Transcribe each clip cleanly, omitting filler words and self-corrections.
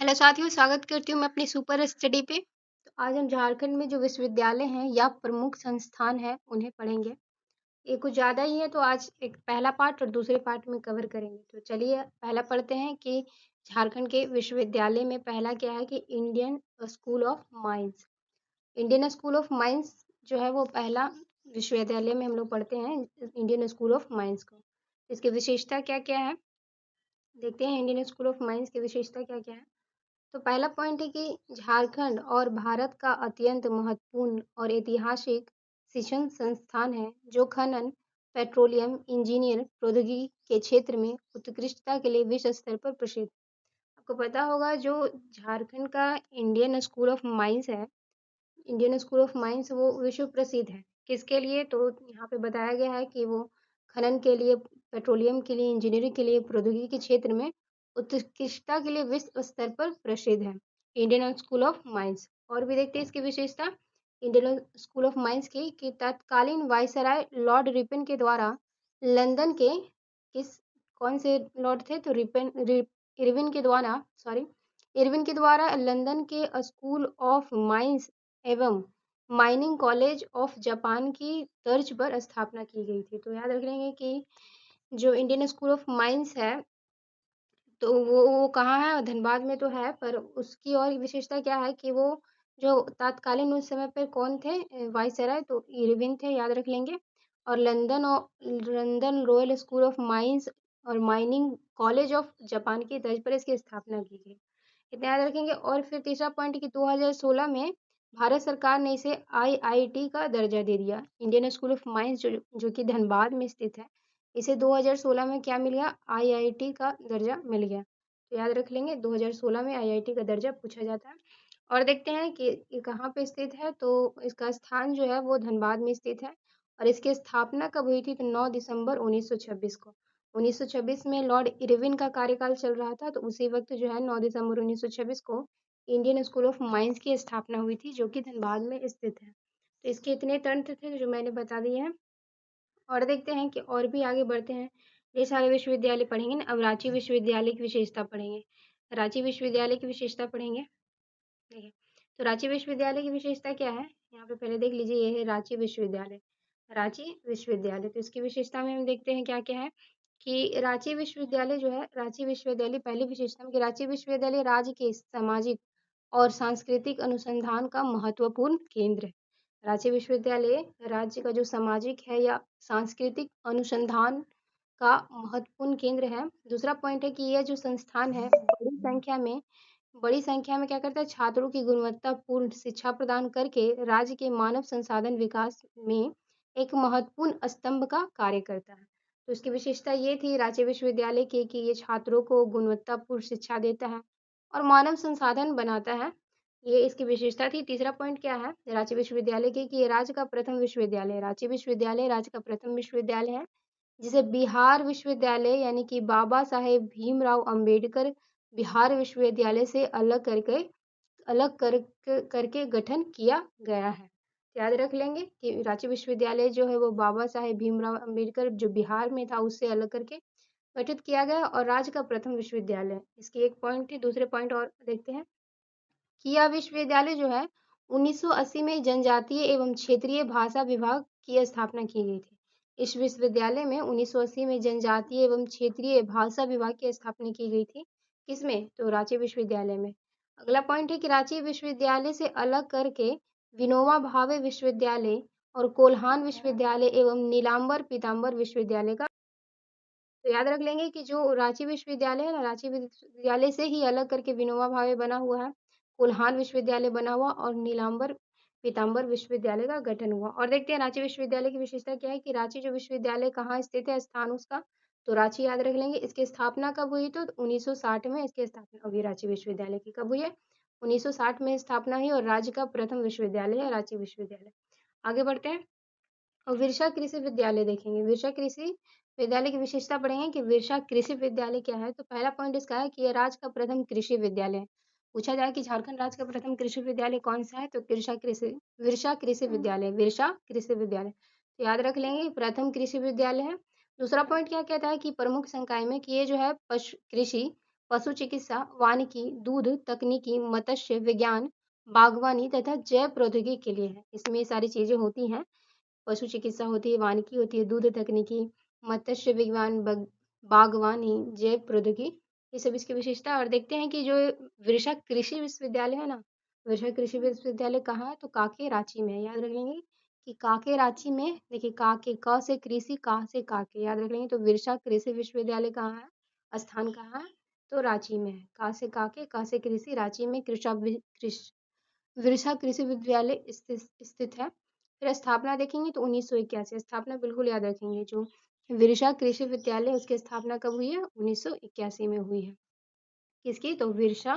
Hello साथियों, स्वागत करती हूँ मैं अपनी सुपर स्टडी पे। तो आज हम झारखंड में जो विश्वविद्यालय हैं या प्रमुख संस्थान हैं उन्हें पढ़ेंगे। ये कुछ ज़्यादा ही है, तो आज एक पहला पार्ट और दूसरे पार्ट में कवर करेंगे। तो चलिए पहला पढ़ते हैं कि झारखंड के विश्वविद्यालय में पहला क्या है कि Indian school of mines. Indian school of mines जो है वो पहला विश्वविद्यालय में हम लोग पढ़ते हैं, इंडियन स्कूल ऑफ माइंस को। इसकी विशेषता क्या क्या है देखते हैं। इंडियन स्कूल ऑफ माइंस की विशेषता क्या क्या है। तो पहला पॉइंट है कि झारखंड और भारत का अत्यंत महत्वपूर्ण और ऐतिहासिक शिक्षण संस्थान है जो खनन, पेट्रोलियम इंजीनियर प्रौद्योगिकी के क्षेत्र में उत्कृष्टता के लिए विश्व स्तर पर प्रसिद्ध। आपको पता होगा जो झारखंड का इंडियन स्कूल ऑफ माइंस है, इंडियन स्कूल ऑफ माइंस वो विश्व प्रसिद्ध है। किसके लिए? तो यहाँ पे बताया गया है कि वो खनन के लिए, पेट्रोलियम के लिए, इंजीनियरिंग के लिए, प्रौद्योगिकी के क्षेत्र में उत्कृष्टता के लिए विश्व स्तर पर प्रसिद्ध है इंडियन स्कूल ऑफ माइंस। और भी देखते हैं इसकी विशेषता इंडियन स्कूल ऑफ माइंस की कि तत्कालीन वायसराय लॉर्ड रिपन के द्वारा लंदन के किस कौन से लॉर्ड थे? तो इरविन के द्वारा, सॉरी, इरविन के द्वारा लंदन के स्कूल ऑफ माइंस एवं माइनिंग कॉलेज ऑफ जापान की तर्ज पर स्थापना की गई थी। तो याद रख लेंगे कि जो इंडियन स्कूल ऑफ माइंस है तो वो कहाँ है? धनबाद में तो है, पर उसकी और विशेषता क्या है कि वो जो तत्कालीन उस समय पर कौन थे वाइसराय, तो इरविन थे, याद रख लेंगे। और London royal school of mines और माइनिंग कॉलेज ऑफ जापान की तर्ज पर इसकी स्थापना की गई, इतना याद रखेंगे। और फिर तीसरा पॉइंट कि 2016 में भारत सरकार ने इसे आईआईटी का दर्जा दे दिया। इंडियन स्कूल ऑफ माइंस जो कि धनबाद में स्थित है, इसे 2016 में क्या मिल गया? आईआईटी का दर्जा मिल गया। तो याद रख लेंगे 2016 में आईआईटी का दर्जा पूछा जाता है। और देखते हैं कि ये कहाँ पे स्थित है। तो इसका स्थान जो है वो धनबाद में स्थित है। और इसकी स्थापना कब हुई थी? तो 9 दिसंबर 1926 को। 1926 में लॉर्ड इरविन का कार्यकाल चल रहा था, तो उसी वक्त जो है 9 दिसंबर 1926 को इंडियन स्कूल ऑफ माइंस की स्थापना हुई थी, जो कि धनबाद में स्थित है। तो इसके इतने तंत्र थे जो मैंने बता दिए हैं। और देखते हैं कि और भी आगे बढ़ते हैं। ये सारे विश्वविद्यालय पढ़ेंगे ना। अब रांची विश्वविद्यालय की विशेषता पढ़ेंगे। रांची विश्वविद्यालय की विशेषता पढ़ेंगे। देखिए, तो रांची विश्वविद्यालय की विशेषता क्या है? यहाँ पे पहले देख लीजिए, ये है रांची विश्वविद्यालय। रांची विश्वविद्यालय, तो इसकी विशेषता में हम देखते हैं क्या क्या है कि रांची विश्वविद्यालय जो है, रांची विश्वविद्यालय पहली विशेषता में कि रांची विश्वविद्यालय राज्य के सामाजिक और सांस्कृतिक अनुसंधान का महत्वपूर्ण केंद्र है। रांची विश्वविद्यालय राज्य का जो सामाजिक है या सांस्कृतिक अनुसंधान का महत्वपूर्ण केंद्र है। दूसरा पॉइंट है कि यह जो संस्थान है बड़ी संख्या में क्या करता है? छात्रों की गुणवत्तापूर्ण शिक्षा प्रदान करके राज्य के मानव संसाधन विकास में एक महत्वपूर्ण स्तंभ का कार्य करता है। तो इसकी विशेषता ये थी रांची विश्वविद्यालय की कि ये छात्रों को गुणवत्तापूर्ण शिक्षा देता है और मानव संसाधन बनाता है। ये इसकी विशेषता थी। तीसरा पॉइंट क्या है रांची विश्वविद्यालय की कि ये राज्य का प्रथम विश्वविद्यालय है। रांची विश्वविद्यालय राज्य का प्रथम विश्वविद्यालय है जिसे बिहार विश्वविद्यालय यानी कि बाबा साहेब भीमराव अंबेडकर बिहार विश्वविद्यालय से अलग करके गठन किया गया है। याद रख लेंगे कि रांची विश्वविद्यालय जो है वो बाबा साहेब भीमराव अंबेडकर जो बिहार में था उससे अलग करके गठित किया गया और राज्य का प्रथम विश्वविद्यालय है। इसकी एक पॉइंट थी। दूसरे पॉइंट और देखते हैं कि यह विश्वविद्यालय जो है 1980 में जनजातीय एवं क्षेत्रीय भाषा विभाग की स्थापना की गई थी। इस विश्वविद्यालय में 1980 में जनजातीय एवं क्षेत्रीय भाषा विभाग की स्थापना की गई थी। किसमें? तो रांची विश्वविद्यालय में। अगला पॉइंट है कि रांची विश्वविद्यालय से अलग करके विनोबा भावे विश्वविद्यालय और कोल्हान विश्वविद्यालय एवं नीलांबर पीताम्बर विश्वविद्यालय का, तो याद रख लेंगे कि जो रांची विश्वविद्यालय है ना, रांची विश्वविद्यालय से ही अलग करके विनोबा भावे बना हुआ है, कोल्हान विश्वविद्यालय बना हुआ और नीलांबर पीताम्बर विश्वविद्यालय का गठन हुआ। और देखते हैं रांची विश्वविद्यालय की विशेषता क्या है कि रांची जो विश्वविद्यालय कहाँ स्थित है, स्थान उसका, तो रांची याद रख लेंगे। इसकी स्थापना कब हुई? तो 1960 में इसकी स्थापना हुई। रांची विश्वविद्यालय की कब हुई है? 1960 में स्थापना हुई और राज्य का प्रथम विश्वविद्यालय है रांची विश्वविद्यालय। आगे बढ़ते हैं और विरसा कृषि विद्यालय देखेंगे। विरसा कृषि विद्यालय की विशेषता पढ़ेंगे कि विरसा कृषि विद्यालय क्या है। तो पहला पॉइंट इसका है कि यह राज्य का प्रथम कृषि विद्यालय है। पूछा जाए कि झारखंड राज्य का प्रथम कृषि विद्यालय कौन सा है, तो विरसा कृषि विद्यालय, विरसा कृषि विद्यालय, तो याद रख लेंगे प्रथम कृषि विद्यालय है। दूसरा पॉइंट क्या कहता है कि प्रमुख संकाय में कि ये जो है पशु कृषि पशु चिकित्सा, वानिकी, दूध, तकनीकी, मत्स्य विज्ञान, बागवानी तथा जैव प्रौद्योगिकी के लिए है। इसमें ये सारी चीज़ें होती हैं। पशु चिकित्सा होती है, वानिकी होती है, दूध तकनीकी, मत्स्य विज्ञान, बागवानी, जैव प्रौद्योगिकी, ये सब इसकी विशेषता है। और देखते हैं कि जो विरसा कृषि विश्वविद्यालय है ना, विरसा कृषि विश्वविद्यालय कहाँ है, तो कांके रांची में है। याद रख लेंगे कि कांके रांची में, देखिए कांके, क से कृषि, का से कांके, याद रख लेंगे। तो विरसा कृषि विश्वविद्यालय कहाँ है, स्थान कहाँ है, तो रांची में है। का से कांके, का से कृषि, रांची में विरसा कृषि विश्वविद्यालय स्थित है। फिर स्थापना देखेंगे तो 1981, स्थापना बिल्कुल याद रखेंगे। जो विरसा कृषि विद्यालय, उसकी स्थापना कब हुई है, 1981 में हुई है। किसकी, तो विरसा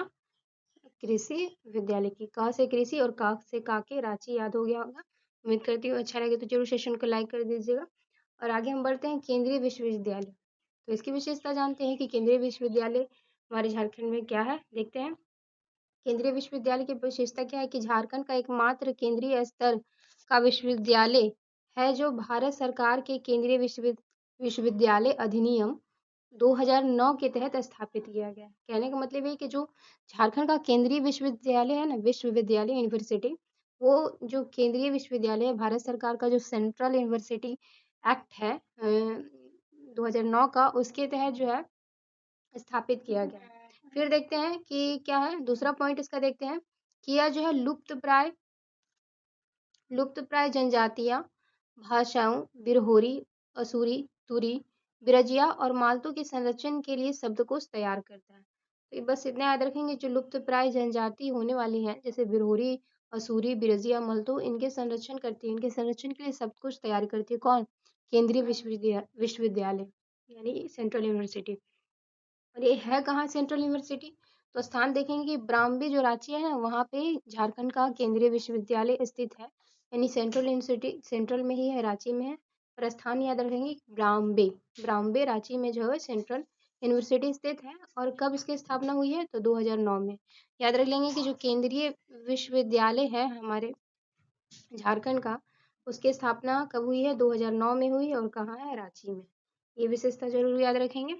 कृषि विद्यालय की। क से कृषि और का से काके, रांची, याद हो गया होगा। उम्मीद करती हूँ अच्छा लगे तो जरूर सेशन को लाइक कर दीजिएगा। और आगे हम बढ़ते हैं केंद्रीय विश्वविद्यालय। तो इसकी विशेषता जानते हैं कि केंद्रीय विश्वविद्यालय हमारे झारखंड में क्या है, देखते हैं। केंद्रीय विश्वविद्यालय की विशेषता क्या है कि झारखंड का एकमात्र केंद्रीय स्तर का विश्वविद्यालय है जो भारत सरकार के केंद्रीय विश्वविद्यालय अधिनियम 2009 के तहत स्थापित किया गया। कहने का मतलब है कि जो झारखंड का केंद्रीय विश्वविद्यालय है ना, विश्वविद्यालय यूनिवर्सिटी, वो जो केंद्रीय विश्वविद्यालय है, भारत सरकार का जो सेंट्रल यूनिवर्सिटी एक्ट है 2009 का, उसके तहत जो है स्थापित किया गया है। फिर देखते हैं कि क्या है दूसरा पॉइंट इसका, देखते हैं कि यह जो है लुप्तप्राय जनजातियां, भाषाओं, बिरहोरी, असुरी, तुरी, बिरजिया और मालतों के संरक्षण के लिए शब्दकोश तैयार करता है। तो ये बस इतना याद रखेंगे, जो लुप्तप्राय जनजाति होने वाली है जैसे बिरहोरी, असुरी, बिरजिया, मालतों, इनके संरक्षण करती है, इनके संरक्षण के लिए शब्दकोश तैयार करती है कौन, केंद्रीय विश्वविद्यालय यानी सेंट्रल यूनिवर्सिटी। और ये है कहाँ सेंट्रल यूनिवर्सिटी, तो स्थान देखेंगे कि ब्राह्मणी जो रांची है ना, वहाँ पे झारखंड का केंद्रीय विश्वविद्यालय स्थित है, यानी सेंट्रल यूनिवर्सिटी सेंट्रल में ही है, रांची में है। और स्थान याद रखेंगे ब्राह्मणी रांची में जो है सेंट्रल यूनिवर्सिटी स्थित है। और कब इसकी स्थापना हुई है, तो 2009 में। याद रख लेंगे कि जो केंद्रीय विश्वविद्यालय है हमारे झारखंड का, उसकी स्थापना कब हुई है, 2009 में हुई, और कहाँ है, रांची में। ये विशेषता जरूर याद रखेंगे।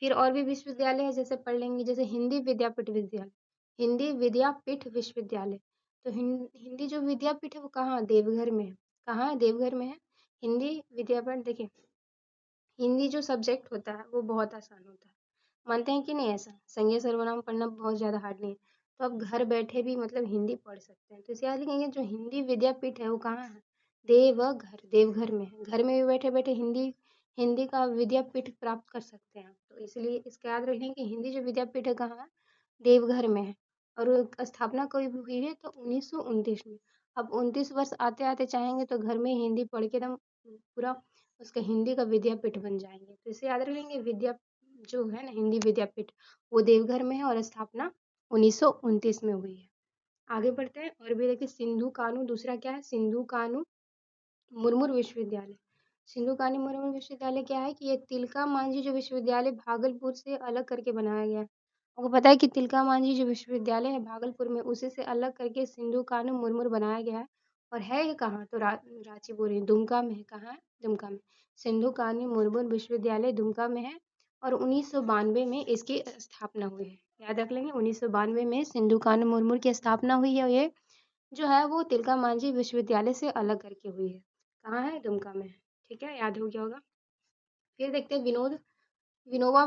फिर और भी विश्वविद्यालय है, जैसे पढ़ लेंगे, जैसे हिंदी विद्यापीठ विश्वविद्यालय। तो हिंदी जो विद्यापीठ है वो कहाँ, देवघर में है। कहाँ है, देवघर में है हिंदी विद्यापीठ। देखिए हिंदी जो सब्जेक्ट होता है वो बहुत आसान होता है, मानते हैं कि नहीं, ऐसा संज्ञा सर्वनाम पढ़ना बहुत ज़्यादा हार्ड नहीं है। तो आप घर बैठे भी मतलब हिंदी पढ़ सकते हैं। तो इसे याद लिखेंगे, जो हिंदी विद्यापीठ है वो कहाँ है, देवघर में है। घर में भी बैठे बैठे हिंदी हिंदी का विद्यापीठ प्राप्त कर सकते हैं। तो इसलिए इसका याद रखें कि हिंदी जो विद्यापीठ है कहाँ है, देवघर में है। और स्थापना कब हुई है, तो 1929 में। अब 29 वर्ष आते आते चाहेंगे तो घर में हिंदी पढ़ के एकदम पूरा उसका हिंदी का विद्यापीठ बन जाएंगे। तो इसे याद रखेंगे, विद्या जो है ना हिंदी विद्यापीठ, वो देवघर में है और स्थापना 1929 में हुई है। आगे बढ़ते हैं और भी देखिए, सिंधु कानू दूसरा क्या है, सिंधु कानू मुर्मू विश्वविद्यालय। सिंधु कानू मुर्मू विश्वविद्यालय क्या है कि ये तिलका मांझी जो विश्वविद्यालय भागलपुर से अलग करके बनाया गया है। आपको पता है कि तिलका मांझी जो विश्वविद्यालय है भागलपुर में, उसी से अलग करके सिंधु कानू मुर्मू बनाया गया है। और है ये कहाँ, तो रांची बोल रही, दुमका में है। कहाँ है, दुमका में। सिंधु कानू मुर्मू विश्वविद्यालय दुमका में है और 1992 में इसकी स्थापना हुई है। याद रख लेंगे, 1992 में सिंधु कानू मुर्मू की स्थापना हुई है। ये जो है वो तिलका मांझी विश्वविद्यालय से अलग करके हुई है। कहाँ है, दुमका में है। ठीक है, याद हो गया होगा। फिर देखते हैं विनोबा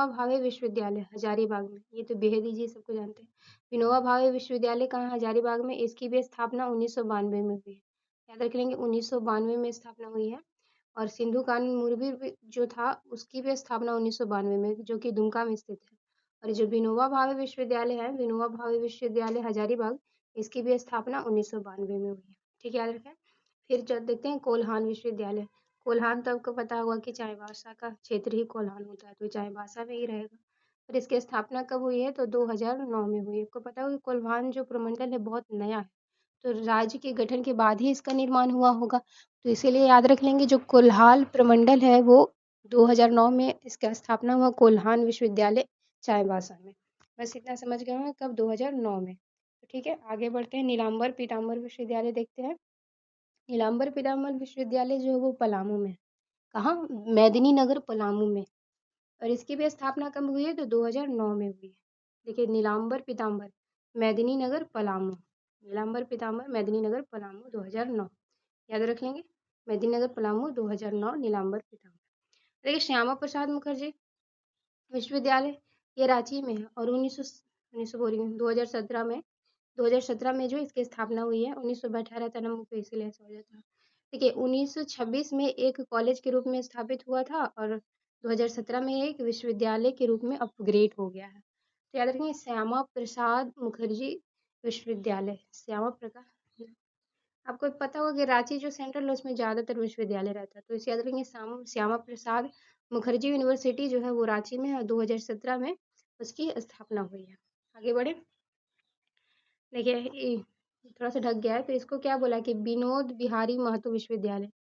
भावे विश्वविद्यालय हजारीबाग में। ये तो बेहद ही जी सबको जानते हैं। विनोबा भावे विश्वविद्यालय कहाँ, हजारीबाग में। इसकी भी स्थापना 1992 में हुई है। याद रख लेंगे, 1992 में स्थापना हुई है। और सिंधु कानू मुर्मू जो था उसकी भी स्थापना 1992 में, जो कि दुमका में स्थित है। और जो विनोबा भावे विश्वविद्यालय है, विनोबा भावे विश्वविद्यालय हजारीबाग, इसकी भी स्थापना 1992 में हुई है। ठीक है, याद रखें। फिर जब देखते हैं कोल्हान विश्वविद्यालय। कोल्हान तो आपको पता होगा कि चाईबासा का क्षेत्र ही कोल्हान होता है, तो चाईबासा में ही रहेगा। और इसकी स्थापना कब हुई है, तो 2009 में हुई है। आपको पता होगा कि कोल्हान जो प्रमंडल है बहुत नया है, तो राज्य के गठन के बाद ही इसका निर्माण हुआ होगा। तो इसीलिए याद रख लेंगे, जो कोल्हान प्रमंडल है वो 2009 में इसका स्थापना हुआ, कोल्हान विश्वविद्यालय चाईबासा में। बस इतना समझ गए हैं, कब, 2009 में। तो ठीक है, आगे बढ़ते हैं। नीलांबर पीताम्बर विश्वविद्यालय देखते हैं। नीलांबर पीताम्बर विश्वविद्यालय जो है वो पलामू में है। कहाँ, मेदिनी नगर पलामू में। और इसकी भी स्थापना कब हुई है? तो 2009 में हुई है। देखिए, नीलांबर पीताम्बर, मेदिनीनगर पलामू, नीलांबर पीताम्बर मेदिनीनगर पलामू 2009, याद रख लेंगे। मेदिनीनगर पलामू 2009 नीलांबर पीताम्बर। देखिए, श्यामा प्रसाद मुखर्जी विश्वविद्यालय, ये रांची में है और 2017 में जो इसकी स्थापना हुई है। 1918 था नंबर पे, इसीलिए ऐसा हो जाता है। देखिए, 1926 में एक कॉलेज के रूप में स्थापित हुआ था और 2017 में एक विश्वविद्यालय के रूप में अपग्रेड हो गया है। तो याद रखेंगे, श्यामा प्रसाद मुखर्जी विश्वविद्यालय, श्यामा प्रसाद। आपको पता होगा कि रांची जो सेंट्रल है उसमें ज़्यादातर विश्वविद्यालय रहता है, तो इसे याद रखेंगे, श्यामा प्रसाद मुखर्जी यूनिवर्सिटी जो है वो रांची में है और 2017 में उसकी स्थापना हुई है। आगे बढ़े। देखिए, थोड़ा सा ढक गया है, तो इसको क्या बोला कि विनोद बिहारी महतो विश्वविद्यालय,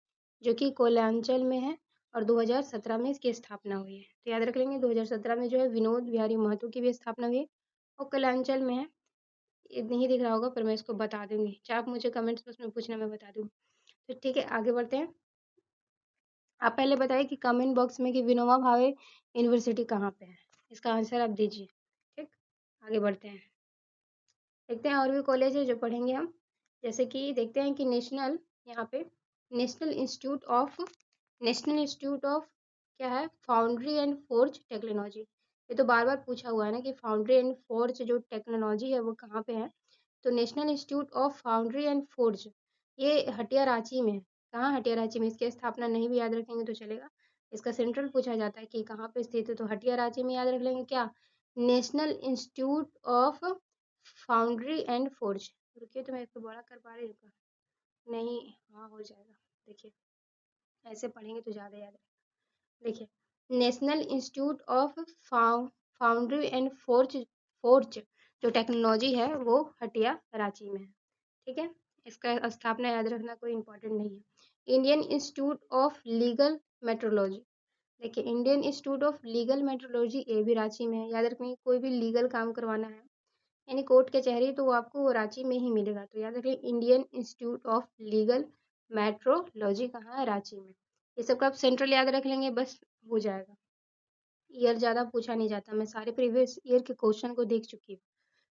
जो कि कोयलांचल में है और 2017 में इसकी स्थापना हुई है। तो याद रख लेंगे, 2017 में जो है विनोद बिहारी महतो की भी स्थापना हुई है और कोयलांचल में है। ये नहीं दिख रहा होगा पर मैं इसको बता दूंगी, चाहे आप मुझे कमेंट्स बॉक्स में पूछना, मैं बता दूंगी। तो ठीक है, आगे बढ़ते हैं। आप पहले बताइए कि कमेंट बॉक्स में कि विनोबा भावे यूनिवर्सिटी कहाँ पे है, इसका आंसर आप दीजिए। ठीक, आगे बढ़ते हैं। देखते हैं और भी कॉलेज है जो पढ़ेंगे हम, जैसे कि देखते हैं कि यहाँ पे नेशनल इंस्टीट्यूट ऑफ क्या है, फाउंड्री एंड फोर्ज टेक्नोलॉजी। ये तो बार बार पूछा हुआ है ना कि फाउंड्री एंड फोर्ज जो टेक्नोलॉजी है वो कहाँ पे है। तो national institute of foundry and forge, ये हटिया रांची में है। कहाँ? हटिया रांची में। इसकी स्थापना नहीं भी याद रखेंगे तो चलेगा, इसका सेंट्रल पूछा जाता है कि कहाँ पे स्थित है, तो हटिया रांची में याद रख लेंगे। क्या? National institute of foundry and forge. रुकिए, तो मैं इसको बड़ा कर पा रही हूँ? नहीं, हाँ हो जाएगा। देखिए, ऐसे पढ़ेंगे तो ज़्यादा याद रहेगा। देखिए, national institute of foundry and forge forge जो टेक्नोलॉजी है वो हटिया रांची में है। ठीक है, इसका स्थापना याद रखना कोई इंपॉर्टेंट नहीं है। Indian institute of legal metrology, देखिए Indian institute of legal metrology, ये भी रांची में है। याद रखना, कोई भी लीगल काम करवाना है यानी कोर्ट कचहरी, तो वो आपको रांची में ही मिलेगा। तो याद रखिए, Indian institute of legal metrology कहाँ है? रांची में। ये सब का आप सेंट्रल याद रख लेंगे, बस हो जाएगा। ईयर ज़्यादा पूछा नहीं जाता, मैं सारे प्रीवियस ईयर के क्वेश्चन को देख चुकी हूँ।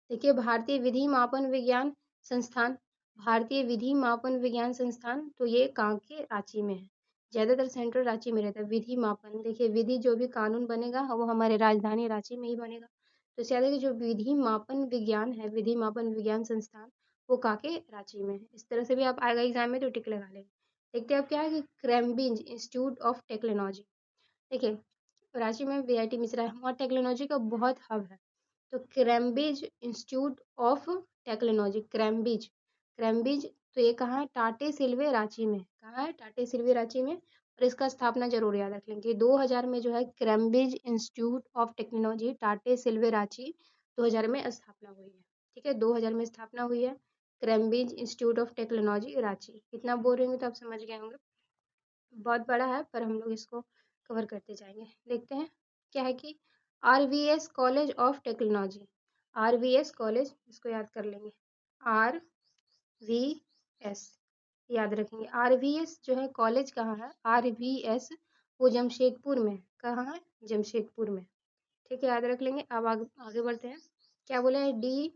देखिए, भारतीय विधि मापन विज्ञान संस्थान, भारतीय विधि मापन विज्ञान संस्थान, तो ये कहाँ के? रांची में है। ज़्यादातर सेंट्रल रांची में रहता है। विधि मापन, देखिए विधि जो भी कानून बनेगा वो हमारे राजधानी रांची में ही बनेगा। तो इससे याद है कि जो विधि मापन विज्ञान है, विधि मापन विज्ञान संस्थान, वो कहाँ के? रांची में है। इस तरह से भी आप आएगा एग्जाम में तो टिक लगा लेंगे। देखते हैं अब क्या है कि कैम्ब्रिज इंस्टीट्यूट ऑफ टेक्नोलॉजी। देखिए, रांची में वीआईटी मिश्रा है, वहाँ टेक्नोलॉजी का बहुत हब है। तो Cambridge institute of technology, Cambridge तो ये कहाँ है? टाटे सिल्वे रांची में। कहाँ है? टाटे सिल्वे रांची में। और इसका स्थापना जरूर याद रख लेंगे, 2000 में जो है कैम्ब्रिज इंस्टीट्यूट ऑफ टेक्नोलॉजी टाटे सिल्वे रांची 2000 में स्थापना हुई है। ठीक है, 2000 में स्थापना हुई है Cambridge institute of technology Ranchi. कितना बोल रही हूँ तो आप समझ गए होंगे, बहुत बड़ा है पर हम लोग इसको कवर करते जाएंगे। देखते हैं क्या है कि RVS college of technology, RVS college, इसको याद कर लेंगे, RVS याद रखेंगे। RVS जो है कॉलेज कहाँ है? RVS वो जमशेदपुर में। कहाँ है? जमशेदपुर में। ठीक है, याद रख लेंगे। अब आगे बढ़ते हैं। क्या बोला है? DAV,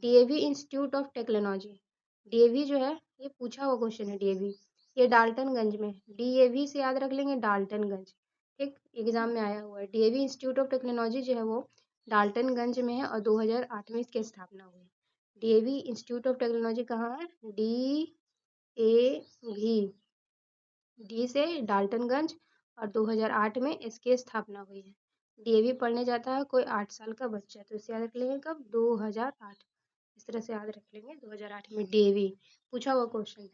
DAV institute of technology. DAV जो है ये पूछा हुआ क्वेश्चन है। DAV ये डाल्टनगंज में। DAV से याद रख लेंगे, डाल्टनगंज। ठीक, एग्जाम में आया हुआ है। DAV इंस्टीट्यूट ऑफ टेक्नोलॉजी जो है वो डाल्टनगंज में है और 2008 में इसकी स्थापना हुई। DAV इंस्टीट्यूट ऑफ टेक्नोलॉजी कहाँ है? DAV, डी से डाल्टनगंज और 2008 में इसकी स्थापना हुई है। DAV पढ़ने जाता है कोई 8 साल का बच्चा, तो इसे याद रख लेंगे कब? 2008। इस तरह से याद रख लेंगे, 2008 में DAV पूछा हुआ क्वेश्चन है।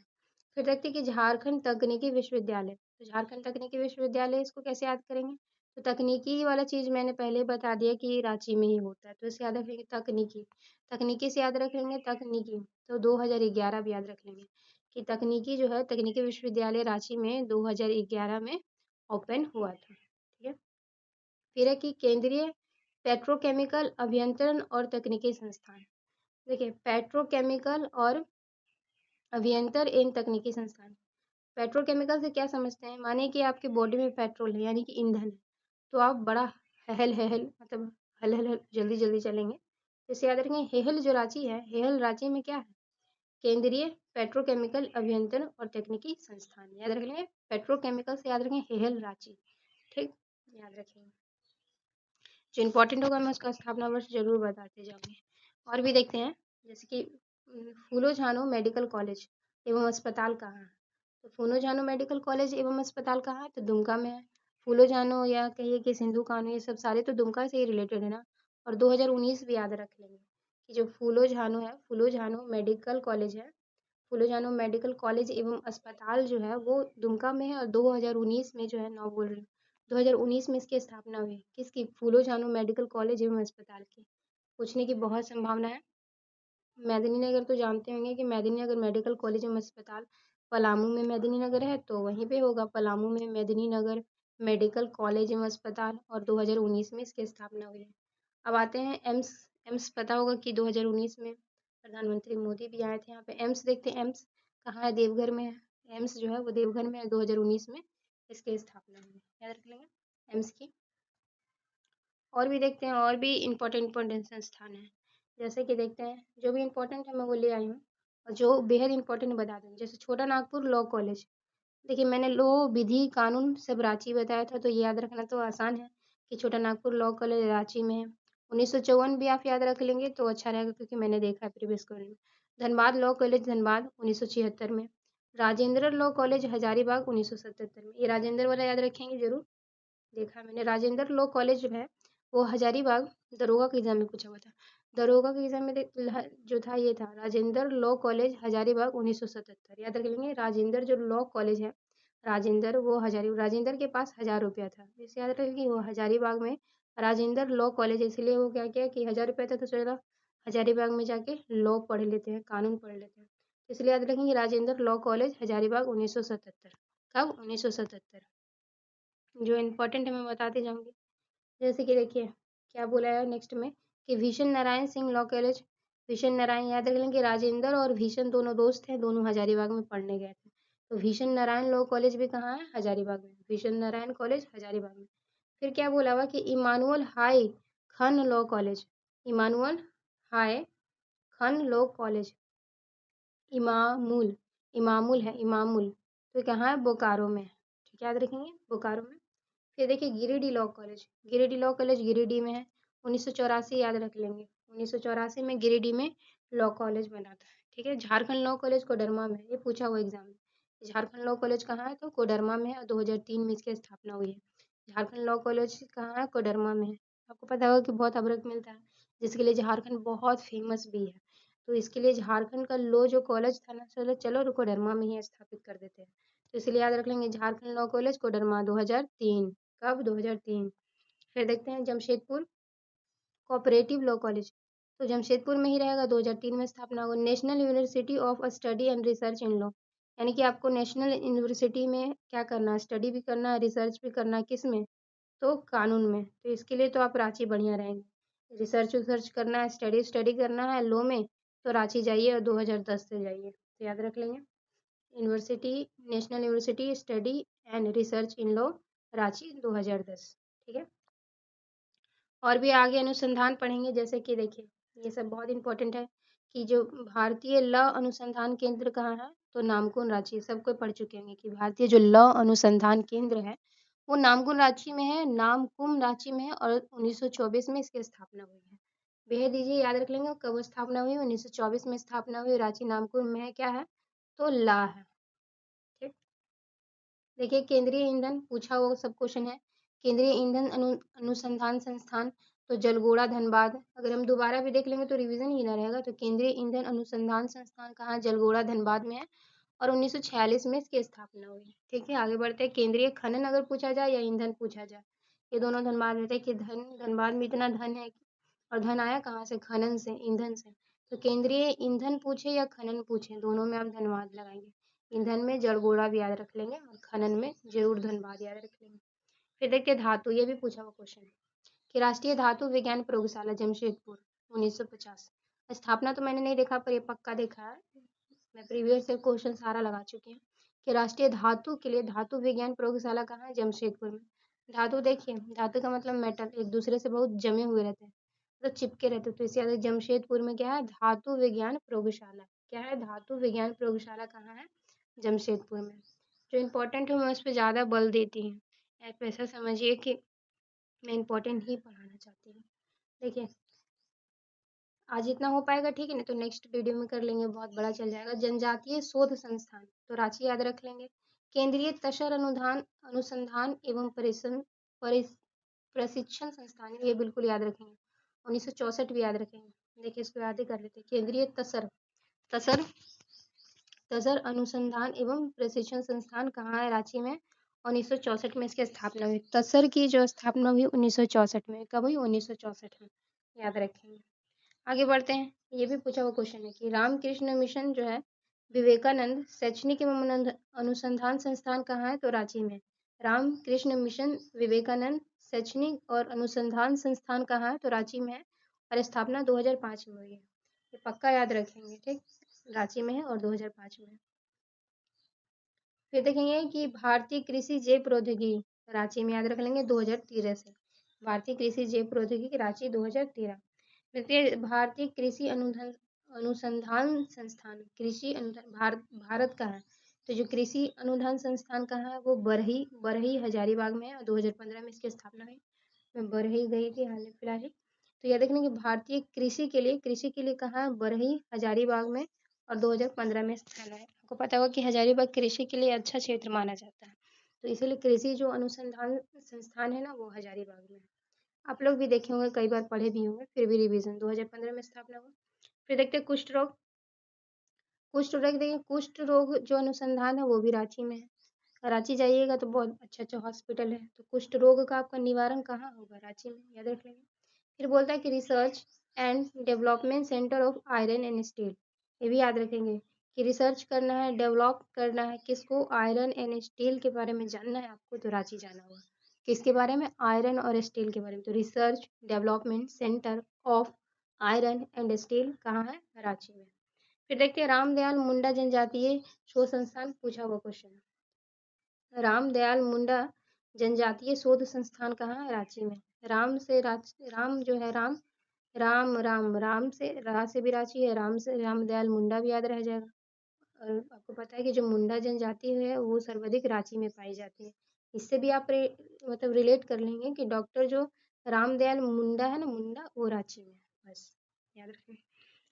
फिर देखते हैं कि झारखंड तकनीकी विश्वविद्यालय, तो झारखंड तकनीकी विश्वविद्यालय इसको कैसे याद करेंगे? तो तकनीकी वाला चीज़ मैंने पहले बता दिया कि रांची में ही होता है, तो इसे याद रखेंगे तकनीकी। तकनीकी से याद रख लेंगे तकनीकी, तो 2011 भी याद रख लेंगे कि तकनीकी जो है तकनीकी विश्वविद्यालय रांची में 2011 में ओपन हुआ था। ठीक है, फिर है कि केंद्रीय पेट्रोकेमिकल अभियंत्रण और तकनीकी संस्थान। देखिए, पेट्रोकेमिकल और अभियंत्रण एवं तकनीकी संस्थान, पेट्रोकेमिकल से क्या समझते हैं? माने कि आपके बॉडी में पेट्रोल है यानी कि ईंधन है, तो आप बड़ा हेहल मतलब हल जल्दी जल्दी चलेंगे। जैसे याद रखेंगे हेहल जो रांची है, हेहल रांची में क्या है? केंद्रीय पेट्रोकेमिकल अभियंत्रण और तकनीकी संस्थान। याद रख लेंगे पेट्रोकेमिकल से, याद रखेंगे हेहल रांची। ठीक, याद रखेंगे। जो इम्पोर्टेंट होगा मैं उसका स्थापना वर्ष जरूर बताते जाऊंगी। और भी देखते हैं, जैसे कि फूलो झानो मेडिकल कॉलेज एवं अस्पताल कहाँ है? तो फूलो झानो मेडिकल कॉलेज एवं अस्पताल कहाँ है? तो दुमका में है। फूलो झानो या कहिए कि सिंधु कान्हू, ये सब सारे तो दुमका से ही रिलेटेड है ना। और 2019 भी याद रख लेंगे कि जो फूलो झानो है, फूलो झानो मेडिकल कॉलेज है, फूलो झानो मेडिकल कॉलेज एवं अस्पताल जो है वो दुमका में है। और 2019 में जो है, नौ बोल रही हूँ, 2019 में इसकी स्थापना हुई। किसकी? फूलो झानो मेडिकल कॉलेज एवं अस्पताल की। पूछने की बहुत संभावना है। मेदिनीनगर तो जानते होंगे कि मेदिनीनगर मेडिकल कॉलेज एवं अस्पताल पलामू में मेदिनीनगर है, तो वहीं पे होगा पलामू में मेदिनीनगर मेडिकल कॉलेज एवं अस्पताल। और 2019 में इसकी स्थापना हुई है। अब आते हैं एम्स। एम्स पता होगा कि 2019 में प्रधानमंत्री मोदी भी आए थे यहाँ पे। एम्स देखते हैं, एम्स कहाँ है? देवघर में है। एम्स जो है वो देवघर में है। 2019 में इसकी स्थापना हुई है। याद रख लेंगे एम्स की। और भी देखते हैं, और भी इम्पोर्टेंट संस्थान है। जैसे कि देखते हैं, जो भी इम्पोर्टेंट है मैं वो ले आई हूँ, और जो बेहद इम्पोर्टेंट बता दूँ। जैसे छोटा नागपुर लॉ कॉलेज। देखिए मैंने लो विधि कानून सब रांची बताया था, तो ये याद रखना तो आसान है कि छोटा नागपुर लॉ कॉलेज रांची में है। 1954 भी आप याद रख लेंगे तो अच्छा रहेगा, क्योंकि मैंने देखा है प्रीवियस क्वेश्चन में। धनबाद लॉ कॉलेज धनबाद 1976 में। राजेंद्र लॉ कॉलेज हजारीबाग 1977 में। ये राजेंद्र वाला याद रखेंगे जरूर, देखा है मैंने। राजेंद्र लॉ कॉलेज जो है वो हजारीबाग, दरोगा के एग्जाम में पूछा हुआ था। दरोगा के एग्जाम में जो था ये था राजेंद्र लॉ कॉलेज हजारीबाग 1977। याद रख लेंगे राजेंद्र जो लॉ कॉलेज है, राजेंद्र वो राजेंद्र के पास 1000 रुपया था, जिसे याद रखेंगे वो हजारीबाग में राजेंद्र लॉ कॉलेज। इसलिए वो क्या किया कि 1000 रुपया था तो चलो हजारीबाग में जाके लॉ पढ़ लेते हैं, कानून पढ़ लेते हैं। इसलिए याद रखेंगे राजेंद्र लॉ कॉलेज हजारीबाग 1977। कब? 1977। जो इम्पोर्टेंट है मैं बताती जाऊंगी। जैसे कि देखिए क्या बोला है नेक्स्ट में कि भीषण नारायण सिंह लॉ कॉलेज। भीषण नारायण याद रख लेंगे, राजेंद्र और भीषण दोनों दोस्त हैं, दोनों हजारीबाग में पढ़ने गए थे। तो भीषण नारायण लॉ कॉलेज भी कहाँ है? हजारीबाग में। भीषण नारायण कॉलेज हजारीबाग में। फिर क्या बोला हुआ कि इमानुअल हाई खन लॉ कॉलेज। इमानुअल हाई खन लॉ कॉलेज, इमामुल, इमामुल है, इमामुल, तो कहाँ है? बोकारो में। ठीक है, याद रखेंगे बोकारो में। फिर देखिए Giridih law college. Giridih law college Giridih में है। 1984 याद रख लेंगे, 1984 में गिरिडीह में लॉ कॉलेज बना था। ठीक है। झारखंड लॉ कॉलेज कोडरमा में, ये पूछा हुआ एग्जाम में। झारखंड लॉ कॉलेज कहाँ है? तो कोडरमा में है, और 2003 में इसकी स्थापना हुई है। झारखंड लॉ कॉलेज कहाँ है? कोडरमा में है। आपको पता होगा कि बहुत अभ्रक मिलता है, जिसके लिए झारखंड बहुत फेमस भी है। तो इसके लिए झारखंड का लॉ जो कॉलेज था ना, चलो कोडरमा में ही स्थापित कर देते हैं। तो इसलिए याद रख लेंगे झारखंड लॉ कॉलेज कोडरमा 2003। कब? 2003। फिर देखते हैं जमशेदपुर कोऑपरेटिव लॉ कॉलेज, तो जमशेदपुर में ही रहेगा। 2003 में स्थापना हुआ। National university of study and research in law, यानी कि आपको नेशनल यूनिवर्सिटी में क्या करना है? स्टडी भी करना है, रिसर्च भी करना है। किस में? तो कानून में। तो इसके लिए तो आप रांची बढ़िया रहेंगे। रिसर्च विसर्च करना है, स्टडी करना है लॉ में, तो रांची जाइए और 2010 से जाइए, तो याद रख लेंगे university, national university study and research in law Ranchi 2010। ठीक है। और भी आगे अनुसंधान पढ़ेंगे। जैसे कि देखिए ये सब बहुत इंपॉर्टेंट है कि जो भारतीय लॉ अनुसंधान केंद्र कहाँ है? तो नामकुम रांची। सबको पढ़ चुके होंगे कि भारतीय जो लॉ अनुसंधान केंद्र है वो नामकुम रांची में है, नामकुम रांची में है, और 1924 में इसकी स्थापना हुई है। भेज दीजिए, याद रख लेंगे कब स्थापना हुई। 1924 में स्थापना हुई। रांची नामकुम में है, क्या है? तो ला है। ठीक। देखिए केंद्रीय ईंधन पूछा हुआ सब क्वेश्चन है। केंद्रीय ईंधन अनुसंधान संस्थान, तो जलगोड़ा धनबाद। अगर हम दोबारा भी देख लेंगे तो रिवीजन ही ना रहेगा। तो केंद्रीय ईंधन अनुसंधान संस्थान कहाँ? जलगोड़ा धनबाद में है, और 1946 में इसकी स्थापना हुई। ठीक है, आगे बढ़ते हैं। केंद्रीय खनन अगर पूछा जाए या ईंधन पूछा जाए, ये दोनों धनबाद में थे कि धनबाद में इतना धन है, और धन आया कहाँ से? खनन से, ईंधन से। तो केंद्रीय ईंधन पूछे या खनन पूछे, दोनों में आप धनबाद लगाएंगे। ईंधन में जलगोड़ा भी याद रख लेंगे, और खनन में जरूर धनबाद याद रख लेंगे। फिर देखिए धातु, ये भी पूछा हुआ क्वेश्चन है कि राष्ट्रीय धातु विज्ञान प्रयोगशाला जमशेदपुर 1950। स्थापना तो मैंने नहीं देखा, पर ये पक्का देखा है, मैं प्रीवियस से क्वेश्चन सारा लगा चुकी हूँ कि राष्ट्रीय धातु के लिए धातु विज्ञान प्रयोगशाला कहाँ है? जमशेदपुर में। धातु देखिए, धातु का मतलब मेटल, एक दूसरे से बहुत जमे हुए रहते हैं, तो चिपके रहते हैं, तो इसे याद है, जमशेदपुर में क्या है? धातु विज्ञान प्रयोगशाला। क्या है? धातु विज्ञान प्रयोगशाला कहाँ है? जमशेदपुर में। जो इम्पोर्टेंट है मैं उस पर ज़्यादा बल देती हूँ। आप ऐसा समझिए कि मैं इम्पोर्टेंट ही पढ़ाना चाहती हूँ। देखिए, आज इतना हो पाएगा, ठीक है ना, तो नेक्स्ट वीडियो में कर लेंगे, बहुत बड़ा चल जाएगा। जनजातीय शोध संस्थान, तो रांची याद रख लेंगे। केंद्रीय तसर अनुदान अनुसंधान एवं प्रशिक्षण संस्थान, ये बिल्कुल याद रखेंगे। 1964 भी याद रखेंगे। देखिए, इसको याद ही कर लेते हैं। केंद्रीय तसर तसर तसर अनुसंधान एवं प्रशिक्षण संस्थान कहाँ है? रांची में। 1964 में इसकी स्थापना हुई। तसर की जो स्थापना हुई 1964 में। कब हुई? 1964 में। याद रखेंगे। आगे बढ़ते हैं। ये भी पूछा हुआ क्वेश्चन है कि रामकृष्ण मिशन जो है विवेकानंद शैक्षणिक एवं अनुसंधान संस्थान कहाँ है? तो रांची में। रामकृष्ण मिशन विवेकानंद शैक्षणिक और अनुसंधान संस्थान कहाँ है? तो रांची में है, और स्थापना 2005 में हुई है। ये पक्का याद रखेंगे, ठीक। रांची में है और 2005 में है। फिर देखेंगे कि भारतीय कृषि जैव प्रौद्योगिकी, रांची में याद रख लेंगे 2013 से। भारतीय कृषि जैव प्रौद्योगिकी रांची 2013। देखिए, भारतीय कृषि अनुसंधान संस्थान, कृषि अनुदान भारत का है, तो जो कृषि अनुदान संस्थान कहाँ है? वो बरही हजारीबाग में है, और 2015 में इसकी स्थापना हुई। मैं बरही गई थी हाल फिलहाल ही। तो यह देखने कि भारतीय कृषि के लिए कहाँ है? बरही हजारीबाग में, और 2015 में स्थान है। आपको पता होगा कि हजारीबाग कृषि के लिए अच्छा क्षेत्र माना जाता है, तो इसीलिए कृषि जो अनुसंधान संस्थान है ना, वो हजारीबाग में है। आप लोग भी देखे होंगे, कई बार पढ़े भी होंगे, फिर भी रिवीजन। 2015 में स्थापना हुआ। फिर देखते हैं कुष्ठ रोग। कुष्ठ रोग देखिए, कुष्ठ रोग जो अनुसंधान है वो भी रांची में है। रांची जाइएगा तो बहुत अच्छा अच्छा हॉस्पिटल है, तो कुष्ठ रोग का आपका निवारण कहाँ होगा? रांची में, याद रख लेंगे। फिर बोलता है कि research and development centre of iron and steel, ये भी याद रखेंगे कि रिसर्च करना है, डेवलप करना है किसको? आयरन एंड स्टील के बारे में जानना है आपको, तो रांची जाना होगा। किसके बारे में? आयरन और स्टील के बारे में। तो research development centre of iron and steel कहाँ है? रांची में। फिर देखते हैं रामदयाल मुंडा जनजातीय शोध संस्थान, पूछा हुआ क्वेश्चन है। रामदयाल मुंडा जनजातीय शोध संस्थान कहाँ है? रांची में। राम जो है राम से रा से भी रांची है, राम से रामदयाल मुंडा भी याद रह जाएगा। और आपको पता है कि जो मुंडा जनजाति है वो सर्वाधिक रांची में पाई जाती है। इससे भी आप मतलब रिलेट कर लेंगे कि डॉक्टर जो रामदयाल मुंडा है ना, मुंडा, वो रांची में है, बस याद रखें।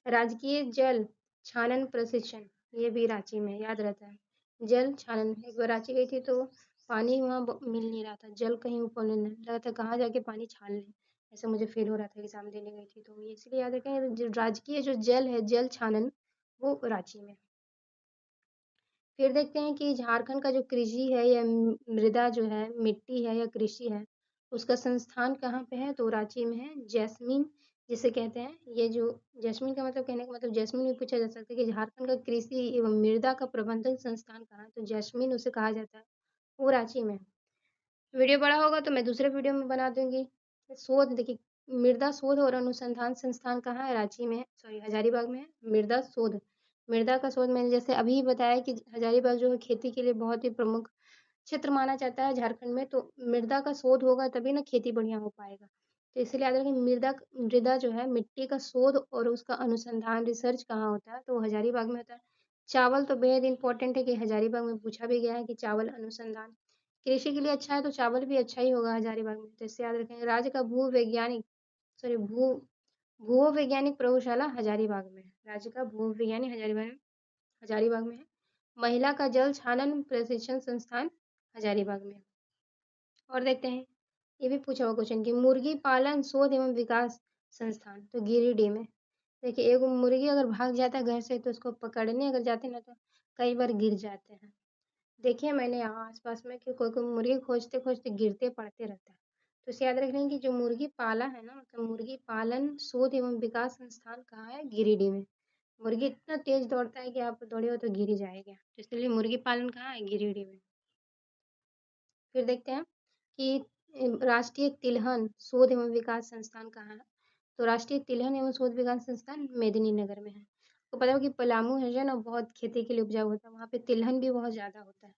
राजकीय जल छानन प्रशिक्षण, ये भी रांची में, याद रहता है। जल छानन, एक बार रांची गई थी तो पानी वहाँ मिल नहीं रहा था, जल कहीं ऊपर नहीं लगा था, कहाँ जाके पानी छान लें, ऐसा मुझे फील हो रहा था एग्जाम देने गई थी, तो ये इसलिए याद रखें। जो राजकीय जो जल है, जल छानन, वो रांची में। फिर देखते हैं कि झारखंड का जो कृषि है या मृदा जो है, मिट्टी है या कृषि है, उसका संस्थान कहाँ पे है? तो रांची में है। जैस्मीन जिसे कहते हैं, ये जो जैस्मीन का मतलब, कहने का मतलब जैस्मीन भी पूछा जा सकता है कि झारखंड का कृषि एवं मृदा का प्रबंधन संस्थान कहाँ है? तो जैस्मीन उसे कहा जाता है, वो रांची में है। वीडियो बड़ा होगा तो मैं दूसरे वीडियो में बना दूंगी। शोध देखिए, मृदा शोध और अनुसंधान संस्थान कहाँ है? रांची में है, सॉरी हजारीबाग में है। मृदा का शोध मैंने जैसे अभी बताया कि हजारीबाग जो है खेती के लिए बहुत ही प्रमुख क्षेत्र माना जाता है झारखंड में, तो मृदा का शोध होगा तभी ना खेती बढ़िया हो पाएगा। तो इसलिए याद रखें, मृदा जो है, मिट्टी का शोध और उसका अनुसंधान, रिसर्च कहाँ होता है? तो हजारीबाग में होता है। चावल तो बेहद इंपॉर्टेंट है कि हजारीबाग में पूछा भी गया है कि चावल अनुसंधान कृषि के लिए अच्छा है, तो चावल भी अच्छा ही होगा हजारीबाग में, तो इससे याद रखेंगे। राज्य का भू वैज्ञानिक प्रयोगशाला हजारीबाग में है। राज्य का भू वैज्ञानिक हजारीबाग में है। महिला का जल छानन प्रशिक्षण संस्थान हजारीबाग में है। और देखते हैं, ये भी पूछा हुआ क्वेश्चन कि मुर्गी पालन शोध एवं विकास संस्थान, तो गिरिडीह में। देखिए, एक मुर्गी अगर भाग जाता है घर से, तो उसको पकड़ने अगर जाते हैं ना, तो कई बार गिर जाते हैं। देखिए, मैंने यहाँ आसपास में कि कोई कोई मुर्गी खोजते खोजते गिरते पड़ते रहता है, तो इसे याद रखना कि जो मुर्गी पाला है ना, मतलब मुर्गी पालन शोध एवं विकास संस्थान कहाँ है? गिरिडीह में। मुर्गी इतना तेज दौड़ता है कि आप दौड़े हो तो गिर ही जाएगा, तो इसलिए मुर्गी पालन कहाँ है? गिरिडीह में। फिर देखते हैं कि राष्ट्रीय तिलहन शोध एवं विकास संस्थान कहाँ है? तो राष्ट्रीय तिलहन एवं शोध विकास संस्थान मेदिनीनगर में है। आपको पता हो कि पलामू है जो ना बहुत खेती के लिए उपजाऊ होता है, वहाँ पे तिलहन भी बहुत ज़्यादा होता है।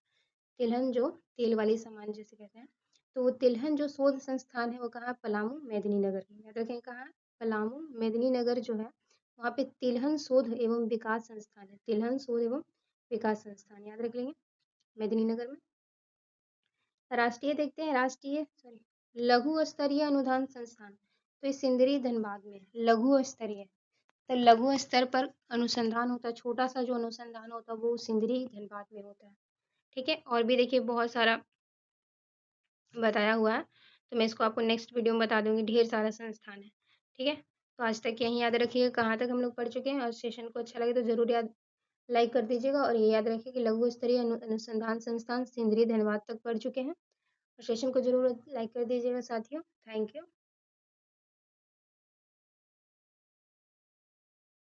तिलहन जो तेल वाली सामान जिसे कहते हैं, तो वो तिलहन जो शोध संस्थान है वो कहाँ है? पलामू मेदिनीनगर में। याद रखें कहाँ है? पलामू मेदिनीनगर जो है वहाँ पे तिलहन शोध एवं विकास संस्थान है। तिलहन शोध एवं विकास संस्थान याद रख लेंगे मेदिनीनगर में। राष्ट्रीय देखते हैं, राष्ट्रीय सॉरी लघु स्तरीय अनुदान संस्थान, तो ये सिंदरी धनबाद में है। लघु स्तरीय, तो लघु स्तर पर अनुसंधान होता है, छोटा सा जो अनुसंधान होता है वो सिंदरी धनबाद में होता है। ठीक है, और भी देखिए बहुत सारा बताया हुआ है, तो मैं इसको आपको नेक्स्ट वीडियो में बता दूंगी, ढेर सारा संस्थान है। ठीक है, तो आज तक यहीं याद रखिएगा कहाँ तक हम लोग पढ़ चुके हैं, और सेशन को अच्छा लगे तो जरूर याद लाइक कर दीजिएगा, और ये याद रखिए कि लघु स्तरीय अनुसंधान संस्थान सिंदरी धनबाद तक पढ़ चुके हैं, और सेशन को जरूर लाइक कर दीजिएगा साथियों। Thank you.